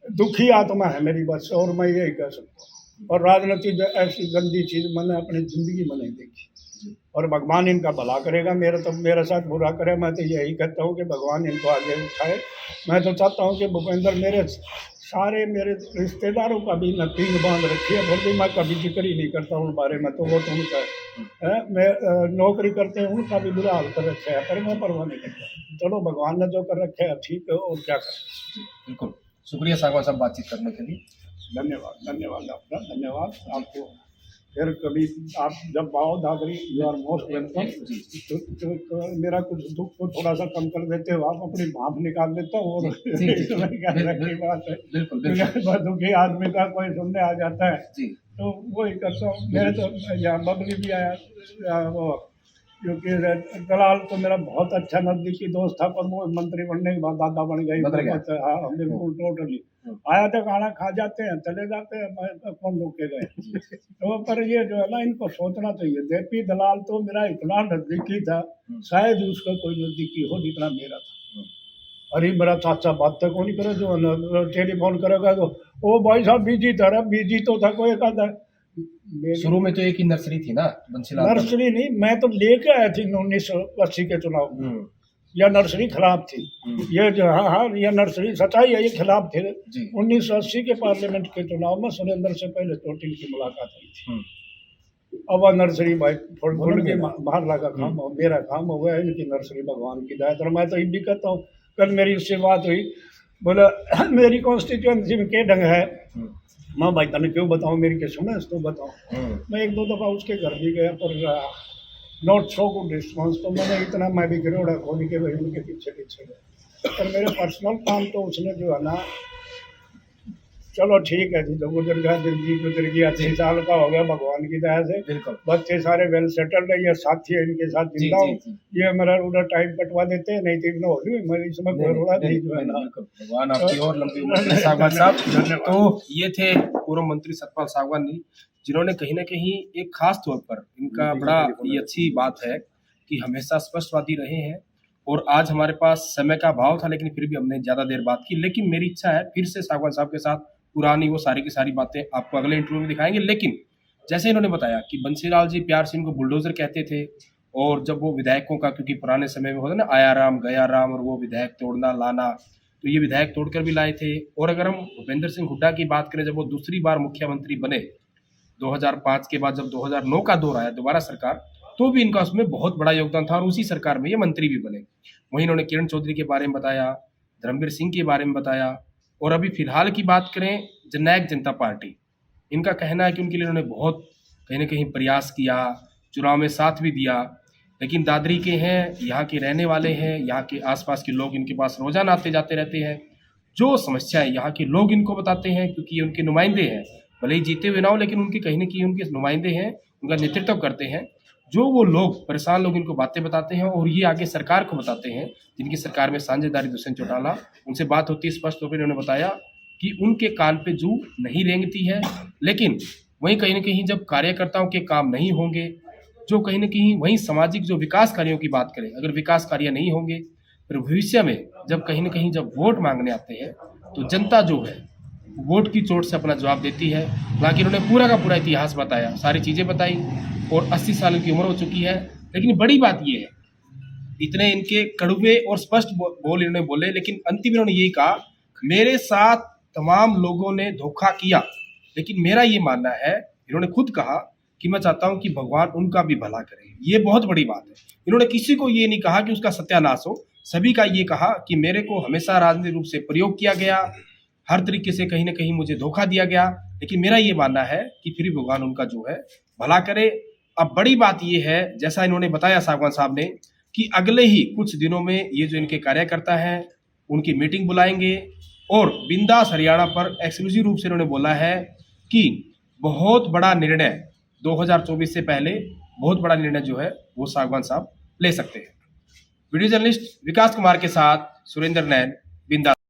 दुखी आत्मा है मेरी बस, और मैं यही कह सकता हूँ। और राजनीति ऐसी गंदी चीज़ मैंने अपनी ज़िंदगी में नहीं देखी, और भगवान इनका भला करेगा। मेरे साथ बुरा करे, मैं तो यही कहता हूँ कि भगवान इनको आगे उठाए। मैं तो चाहता हूँ कि भूपेंद्र मेरे रिश्तेदारों का भी नतीज बांध रखी है, फिर भी मैं कभी जिक्र ही नहीं करता उन बारे में, तो वो तो उनका है। मैं नौकरी करते हैं उनका भी बुरा हाल कर रखा है, पर मैं परवाह नहीं करता। चलो भगवान ने जो कर रखा है ठीक है, और क्या करें। बिल्कुल, शुक्रिया सागवान साहब बातचीत करने के लिए। धन्यवाद आपका, धन्यवाद आपको। फिर कभी आप जब आओ Dadri, you are most welcome. तो मेरा कुछ दुख को थोड़ा सा कम कर देते हो आप, अपनी भाप निकाल देता हूँ, और बात है बिल्कुल दुखी आदमी का कोई सुनने आ जाता है तो वही करता हूँ। मेरे तो यहाँ बबली भी आया, वो क्योंकि दलाल तो मेरा बहुत अच्छा नजदीकी दोस्त था, पर वो मंत्री बनने के बाद दादा बन गई। हाँ बिल्कुल टोटली आया था, खाना खा जाते हैं चले जाते हैं, कौन रोके गए। तो पर ये जो है ना, इनको सोचना चाहिए। जेपी दलाल तो मेरा इतना नजदीकी था, शायद उसका कोई नजदीकी हो जितना मेरा था। अरे मेरा चाचा बात तक नहीं करे, जो टेलीफोन करेगा तो ओ भाई साहब बिजी था, बिजी तो था कोई कहता। शुरू में तो एक ही नर्सरी थी ना बंसीलाल, नर्सरी नहीं, मैं तो लेके आया थी 1980 के चुनाव। यह नर्सरी खराब थी, ये जो हाँ यह नर्सरी सच्चाई है, ये खिलाफ थे। 1980 के पार्लियामेंट के चुनाव में सुरेंद्र से पहले चोटिल की मुलाकात हुई थी। अब वह नर्सरी भाई थोड़ी के बाहर लगा काम, मेरा काम हो गया, इनकी नर्सरी भगवान की दायत। और मैं तो ये भी कहता हूँ, कल मेरी उससे बात हुई, बोला मेरी कॉन्स्टिट्यूएंसी में क्या ढंग है। मैं भाई तने क्यों बताऊँ, मेरी क्या सुना तो बताऊँ। मैं 1-2 दफ़ा उसके घर भी गया, पर नॉट सो गुड रिस्पॉन्स। तो मैंने इतना मैं भी गिरोड़ा खोल के भाई उनके पीछे गया। पर मेरे पर्सनल काम तो उसने जो है ना, चलो ठीक है जी, जो गुजर गया जिंदगी गुजर गया, 6 साल का हो गया भगवान की दया से। बच्चे सारे वेल सेटल्ड है, ये साथी है, इनके साथ जिंदा हूँ। ये मेरा उधर टाइम कटवा देते हैं, नहीं तो हो रही मैं इसमें घरोड़ा नहीं जो है ना। भगवान आपकी और लंबी उम्र दे सागवान साहब। तो ये थे पूर्व मंत्री सतपाल सागवान जी, जिन्होंने कहीं ना कहीं एक खास तौर पर, इनका बड़ा ये अच्छी बात है कि हमेशा स्पष्टवादी रहे हैं। और आज हमारे पास समय का अभाव था, लेकिन फिर भी हमने ज़्यादा देर बात की। लेकिन मेरी इच्छा है फिर से सागवान साहब के साथ पुरानी वो सारी की सारी बातें आपको अगले इंटरव्यू में दिखाएंगे। लेकिन जैसे इन्होंने बताया कि बंसीलाल जी प्यार से इनको बुलडोजर कहते थे, और जब वो विधायकों का, क्योंकि पुराने समय में होता ना आया राम गया राम, और वो विधायक तोड़ना लाना, तो ये विधायक तोड़कर भी लाए थे। और अगर हम भूपेंद्र सिंह हुड्डा की बात करें, जब वो दूसरी बार मुख्यमंत्री बने 2005 के बाद, जब 2009 का दौर आया दोबारा सरकार, तो भी इनका उसमें बहुत बड़ा योगदान था, और उसी सरकार में ये मंत्री भी बने। वहीं इन्होंने किरण चौधरी के बारे में बताया, धर्मवीर सिंह के बारे में बताया। और अभी फिलहाल की बात करें, जननायक जनता पार्टी, इनका कहना है कि उनके लिए उन्होंने बहुत कहीं ना कहीं प्रयास किया, चुनाव में साथ भी दिया। लेकिन दादरी के हैं, यहाँ के रहने वाले हैं, यहाँ के आसपास के लोग इनके पास रोजाना आते जाते रहते हैं। जो समस्याएं यहाँ के लोग इनको बताते हैं, क्योंकि ये उनके नुमाइंदे हैं, भले ही जीते हुए ना हो, लेकिन उनके कहीं ना कहीं उनके नुमाइंदे हैं, उनका नेतृत्व करते हैं। जो वो लोग परेशान लोग इनको बातें बताते हैं, और ये आगे सरकार को बताते हैं, जिनकी सरकार में साझेदारी दुष्यंत चौटाला, उनसे बात होती है, स्पष्ट तौर पर इन्होंने बताया कि उनके कान पे जू नहीं रेंगती है। लेकिन वहीं कहीं ना कहीं जब कार्यकर्ताओं के काम नहीं होंगे, जो कहीं ना कहीं वहीं सामाजिक जो विकास कार्यों की बात करें, अगर विकास कार्य नहीं होंगे, फिर भविष्य में जब कहीं ना कहीं जब वोट मांगने आते हैं, तो जनता जो है वोट की चोट से अपना जवाब देती है। हालांकि इन्होंने पूरा का पूरा इतिहास बताया, सारी चीज़ें बताई, और 80 साल की उम्र हो चुकी है। लेकिन बड़ी बात ये है, इतने इनके कड़वे और स्पष्ट बोल इन्होंने बोले, लेकिन अंतिम इन्होंने यही कहा, मेरे साथ तमाम लोगों ने धोखा किया, लेकिन मेरा ये मानना है, इन्होंने खुद कहा कि मैं चाहता हूं कि भगवान उनका भी भला करे। ये बहुत बड़ी बात है। इन्होंने किसी को ये नहीं कहा कि उसका सत्यानाश हो, सभी का ये कहा कि मेरे को हमेशा राजनीतिक रूप से प्रयोग किया गया, हर तरीके से कहीं ना कहीं मुझे धोखा दिया गया। लेकिन मेरा ये मानना है कि फिर भी भगवान उनका जो है भला करे। अब बड़ी बात ये है, जैसा इन्होंने बताया सागवान साहब ने, कि अगले ही कुछ दिनों में ये जो इनके कार्यकर्ता हैं उनकी मीटिंग बुलाएंगे और बिंदास हरियाणा पर एक्सक्लूसिव रूप से इन्होंने बोला है कि बहुत बड़ा निर्णय 2024 से पहले बहुत बड़ा निर्णय जो है वो सागवान साहब ले सकते हैं। वीडियो जर्नलिस्ट विकास कुमार के साथ सुरेंद्र नैन, बिंदास।